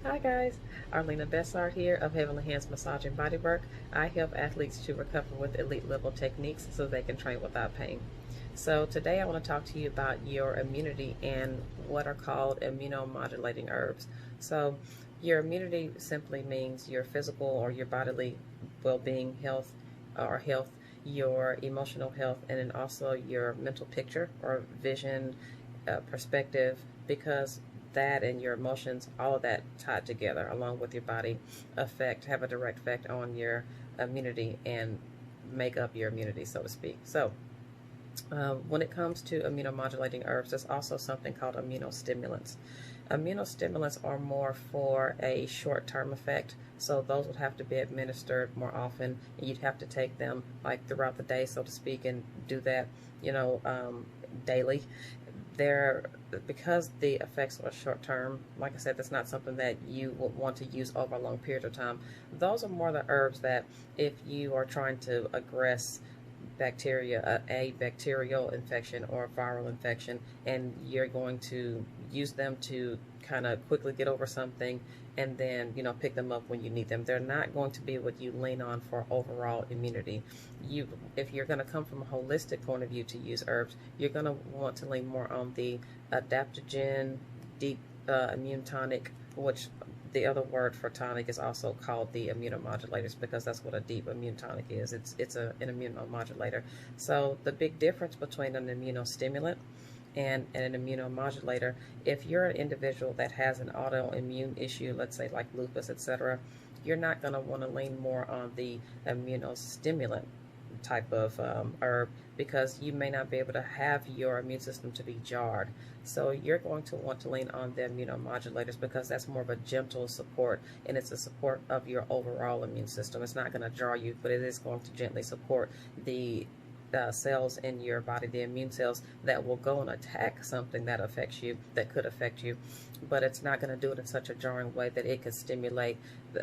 Hi guys, Arlena Bessard here of Heavenly Hands Massage and Bodywork. I help athletes to recover with elite level techniques so they can train without pain. So today I want to talk to you about your immunity and what are called immunomodulating herbs. So your immunity simply means your physical or your bodily well-being, health, your emotional health, and then also your mental picture or vision, perspective, because that and your emotions, all of that tied together, along with your body, have a direct effect on your immunity and make up your immunity, so to speak. So, when it comes to immunomodulating herbs, there's also something called immunostimulants. Immunostimulants are more for a short-term effect, so those would have to be administered more often, and you'd have to take them like throughout the day, so to speak, and do that, daily. They're Because the effects are short term. Like I said, that's not something that you would want to use over a long period of time. Those are more the herbs that, if you are trying to aggress bacteria, a bacterial infection or a viral infection, and you're going to use them to kind of quickly get over something and then pick them up when you need them. They're not going to be what you lean on for overall immunity. If you're going to come from a holistic point of view to use herbs, you're going to want to lean more on the adaptogen, deep immune tonic, which the other word for tonic is also called the immunomodulators, because that's what a deep immune tonic is. It's an immunomodulator. So the big difference between an immunostimulant and an immunomodulator, if you're an individual that has an autoimmune issue, let's say like lupus, etc., you're not going to want to lean more on the immunostimulant type of herb, because you may not be able to have your immune system to be jarred. So you're going to want to lean on the immunomodulators, because that's more of a gentle support, and it's a support of your overall immune system. It's not going to jar you, but it is going to gently support the cells in your body, the immune cells that will go and attack something that could affect you, but it's not going to do it in such a jarring way that it could stimulate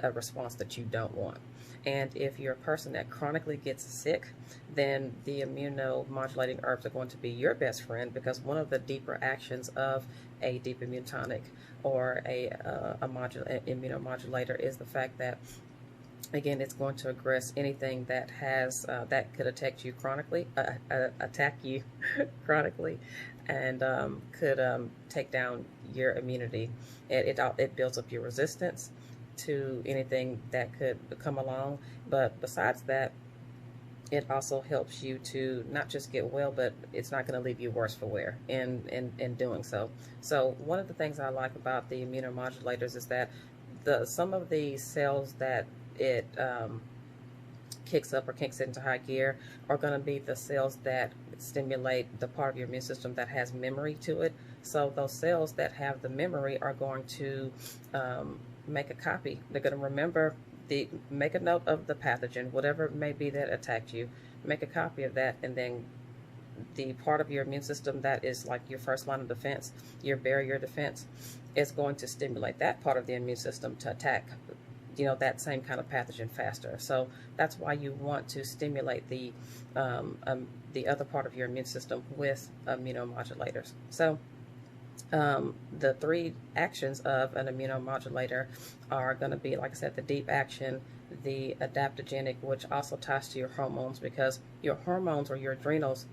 a response that you don't want. And if you're a person that chronically gets sick, then the immunomodulating herbs are going to be your best friend, because one of the deeper actions of a deep immune tonic or immunomodulator is the fact that, again, it's going to aggress anything that that could attack you chronically, chronically, and could take down your immunity. It builds up your resistance to anything that could come along. But besides that, it also helps you to not just get well, but it's not going to leave you worse for wear in doing so. So one of the things I like about the immunomodulators is that some of the cells that it kicks up or kicks into high gear are going to be the cells that stimulate the part of your immune system that has memory to it. So those cells that have the memory are going to make a copy. They're going to remember make a note of the pathogen, whatever it may be that attacked you, make a copy of that, and then the part of your immune system that is like your first line of defense, your barrier defense, is going to stimulate that part of the immune system to attack that same kind of pathogen faster. So that's why you want to stimulate the other part of your immune system with immunomodulators. So the three actions of an immunomodulator are going to be, like I said, the deep action, the adaptogenic, which also ties to your hormones, because your hormones or your adrenals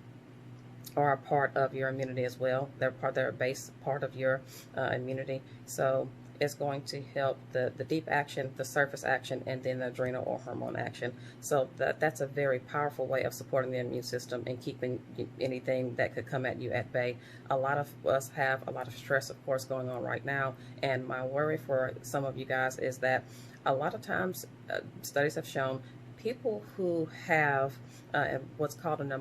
are a part of your immunity as well. They're a base part of your immunity. So it's going to help the deep action, the surface action, and then the adrenal or hormone action. So that's a very powerful way of supporting the immune system and keeping anything that could come at you at bay. A lot of us have a lot of stress, of course, going on right now, and my worry for some of you guys is that a lot of times studies have shown people who have what's called an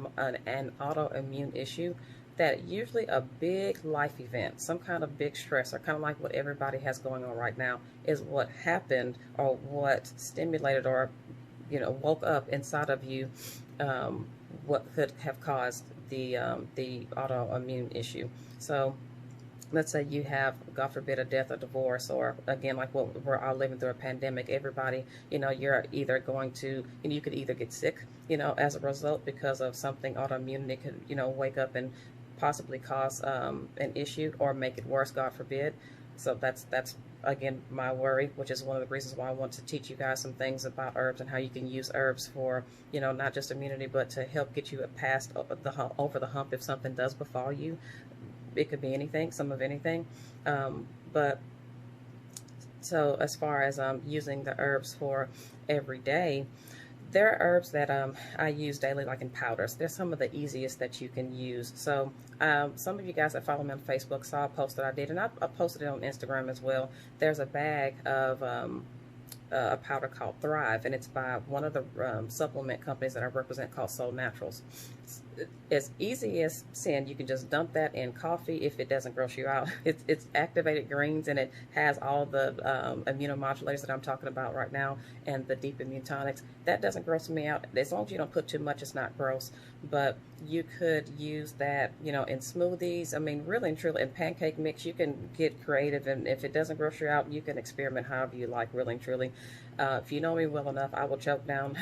autoimmune issue, that usually a big life event, some kind of big stress, or kind of like what everybody has going on right now, is what happened or what stimulated or woke up inside of you, what could have caused the autoimmune issue. So let's say you have, God forbid, a death or divorce, or again, like what we're all living through, a pandemic. Everybody, you're either going to, you could either get sick, as a result because of something autoimmune. It could, wake up and possibly cause an issue or make it worse, God forbid. So that's again, my worry, which is one of the reasons why I want to teach you guys some things about herbs and how you can use herbs for, you know, not just immunity, but to help get you past over the hump if something does befall you. It could be anything, some of anything. But so as far as using the herbs for every day, there are herbs that I use daily, like in powders. They're some of the easiest that you can use. So some of you guys that follow me on Facebook saw a post that I did, and I posted it on Instagram as well. There's a bag of a powder called Thrive, and it's by one of the supplement companies that I represent called Soul Naturals. As easy as sin, you can just dump that in coffee if it doesn't gross you out. It's activated greens, and it has all the immunomodulators that I'm talking about right now, and the deep immune tonics. That doesn't gross me out. As long as you don't put too much, it's not gross. But you could use that, you know, in smoothies. I mean, really and truly, in pancake mix, you can get creative, and if it doesn't gross you out, you can experiment however you like, really and truly. If you know me well enough, I will choke down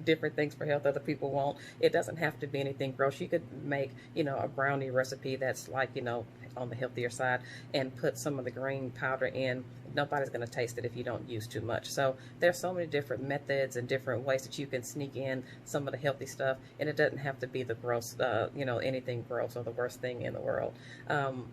different things for health other people won't. It doesn't have to be anything gross. You could make, you know, a brownie recipe that's like, you know, on the healthier side, and put some of the green powder in. Nobody's going to taste it if you don't use too much. So there's so many different methods and different ways that you can sneak in some of the healthy stuff, and it doesn't have to be the gross, you know, anything gross or the worst thing in the world.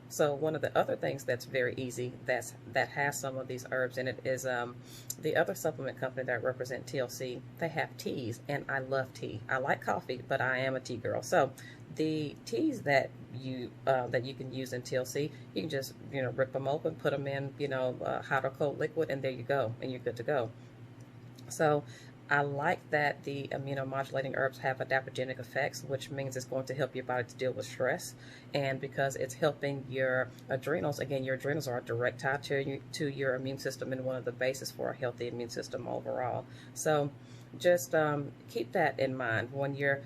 So one of the other things that's very easy that has some of these herbs in it is the other supplement company that I represent, TLC. They have teas, and I love tea. I like coffee, but I am a tea girl. So the teas that you can use in TLC, you can just, you know, rip them open, put them in, you know, hot or cold liquid, and there you go, and you're good to go. So I like that the immunomodulating herbs have adaptogenic effects, which means it's going to help your body to deal with stress. And because it's helping your adrenals, again, your adrenals are a direct tie to your immune system, and one of the bases for a healthy immune system overall. So just keep that in mind when you're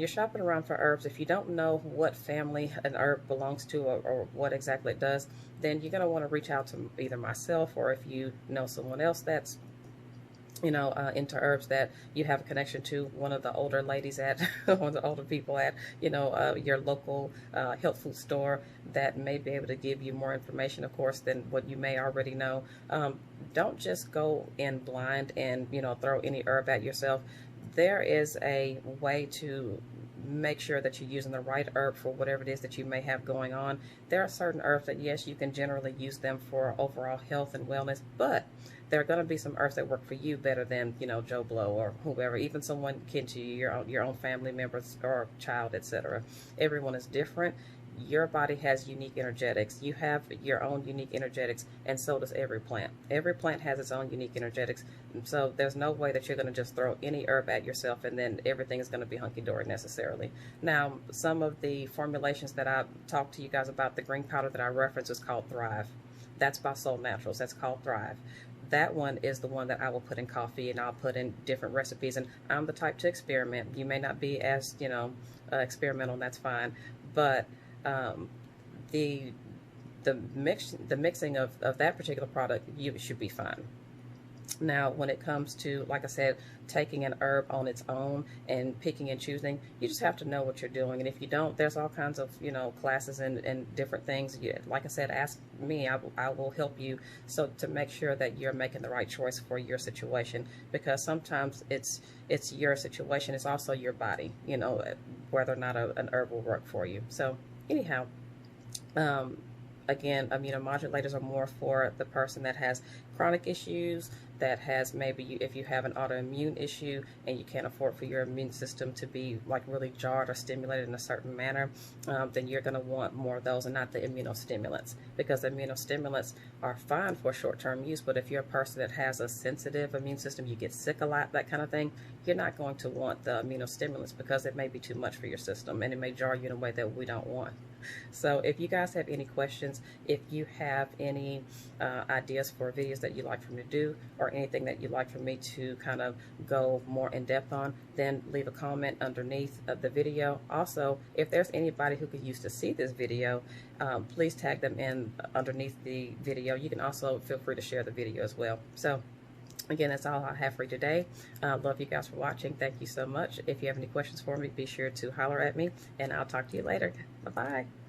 shopping around for herbs. If you don't know what family an herb belongs to, or what exactly it does, then you're going to want to reach out to either myself, or if you know someone else that's, you know, into herbs, that you have a connection to, one of the older ladies at, one of the older people at, you know, your local health food store that may be able to give you more information, of course, than what you may already know. Don't just go in blind and, you know, throw any herb at yourself. There is a way to make sure that you're using the right herb for whatever it is that you may have going on. There are certain herbs that, yes, you can generally use them for overall health and wellness, but there are going to be some herbs that work for you better than, you know, Joe Blow or whoever, even someone kin to you, your own family members or child, etc. Everyone is different. Your body has unique energetics. You have your own unique energetics, and so does every plant. Every plant has its own unique energetics. So there's no way that you're going to just throw any herb at yourself and then everything is going to be hunky-dory necessarily. Now, some of the formulations that I talked to you guys about, the green powder that I referenced is called Thrive. That's by Soul Naturals. That's called Thrive. That one is the one that I will put in coffee, and I'll put in different recipes. And I'm the type to experiment. You may not be as, you know, experimental, and that's fine. But the mixing of that particular product, you should be fine. Now, when it comes to, like I said, taking an herb on its own and picking and choosing, you just have to know what you're doing. And if you don't, there's all kinds of, you know, classes and different things. Like I said, ask me. I will help you, so to make sure that you're making the right choice for your situation, because sometimes it's your situation. It's also your body, you know, whether or not an herb will work for you. So anyhow, again, immunomodulators are more for the person that has chronic issues, that has maybe, if you have an autoimmune issue and you can't afford for your immune system to be like really jarred or stimulated in a certain manner, then you're going to want more of those, and not the immunostimulants, because the immunostimulants are fine for short-term use. But if you're a person that has a sensitive immune system, you get sick a lot, that kind of thing, you're not going to want the immunostimulants, because it may be too much for your system and it may jar you in a way that we don't want. So if you guys have any questions, if you have any ideas for videos that you'd like for me to do, or anything that you'd like for me to kind of go more in depth on, then leave a comment underneath the video. Also, if there's anybody who could use to see this video, please tag them in underneath the video. You can also feel free to share the video as well. So again, that's all I have for you today. Love you guys for watching. Thank you so much. If you have any questions for me, be sure to holler at me, and I'll talk to you later. Bye-bye.